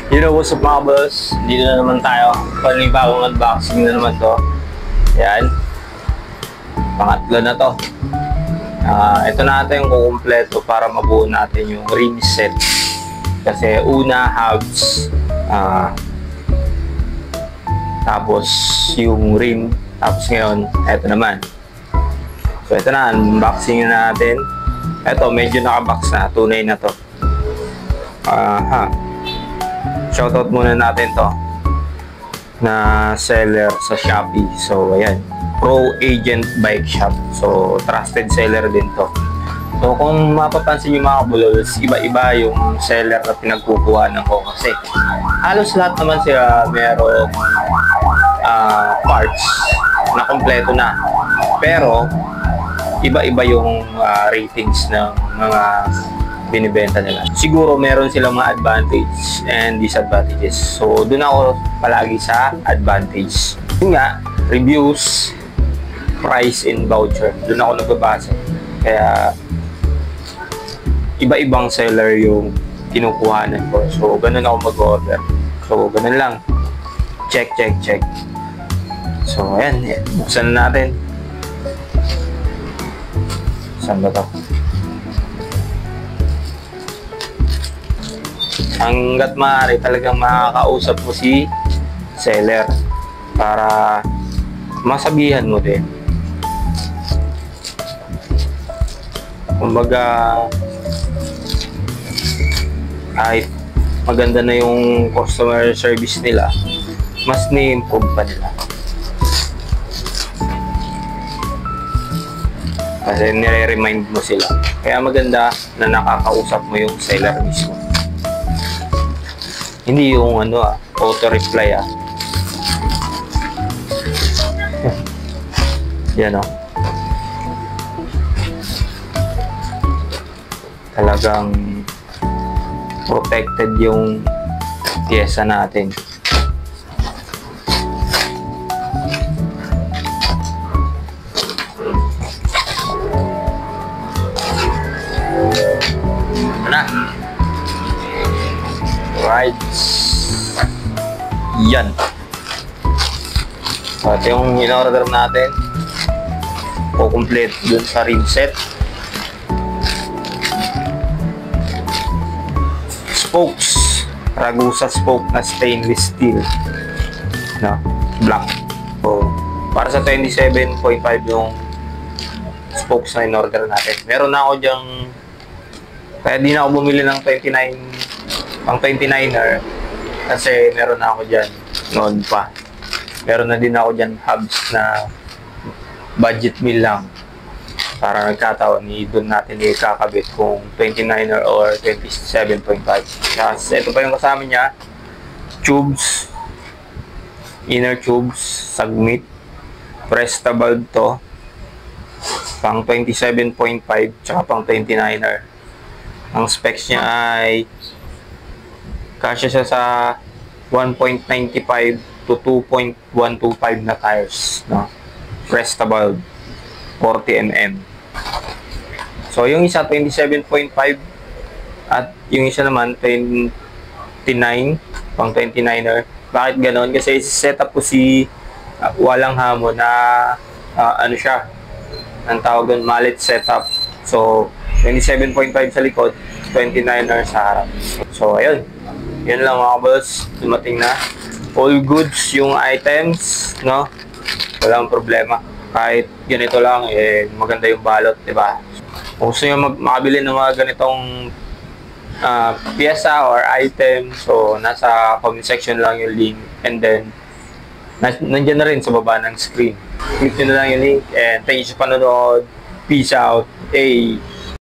You know what's up mga boss? Dito na naman tayo. Panibagong unboxing na naman to. Yan. Pangatlo na to. Ito natin yung kukumpleto para mabuo natin yung rim set. Kasi una halves. Tapos yung rim. Tapos ngayon, ito naman. So ito na, unboxing na natin. Ito, medyo nakabox na. Tunay na to. Shoutout muna natin to na seller sa Shopee. So ayan, Pro Agent Bike Shop. So trusted seller din to. So kung mapapansin nyo mga kabulols, iba-iba yung seller na pinagkukuhanan ko kasi halos lahat naman sila merong parts na kompleto na. Pero iba-iba yung ratings ng mga binibenta nila. Siguro meron silang mga advantage and disadvantages. So, doon ako palagi sa advantage. Yun nga, reviews, price, and voucher. Doon ako nagbabase. Kaya, iba-ibang seller yung kinukuhanan ko. So, ganun ako mag-order. So, ganun lang. Check, check, check. So, ayan. Buksan na natin. Saan ba ito? Hanggat maaari talagang makakausap mo si seller para masabihan mo din. Kumbaga, kahit maganda na yung customer service nila, mas ni-improve pa nila. Kasi nire-remind mo sila. Kaya maganda na nakakausap mo yung seller mismo. Hindi yung auto-reply Yan Talagang protected yung pyesa natin. Right. Yan. So, ito yung in-order natin. Complete dun sa rim set. Spokes. Ragusa spoke na stainless steel. Black. So, para sa 27.5 yung spokes na in-order natin. Meron na ako dyang, kaya di na ako bumili ng 29 pang 29er kasi meron na ako dyan noon pa. Meron na din ako dyan hubs na budget meal lang para nagkataon doon natin ikakabit kung 29er or 27.5. Kasi ito pa yung kasama niya, tubes, inner tubes, submit, Presta bulb to, pang 27.5 tsaka pang 29er. Ang specs niya ay kasya siya sa 1.95 to 2.125 na tires, Presta bulb, 40mm. So, yung isa 27.5 at yung isa naman 29, pang 29er. Bakit ganon? Kasi set up ko si walang hamon na siya, ang tawag doon, mallet setup. So, 27.5 sa likod, 29er sa harap. So, ayun. Yan lang mga boss, dumating na. All goods yung items, walang problema. Kahit ganito lang, maganda yung balot, diba? Kung gusto nyo makabili ng mga ganitong pyesa or item, so nasa comment section lang yung link, and then nandiyan na rin sa baba ng screen. Click nyo na lang yung link, and thank you sa panonood. Peace out. Hey!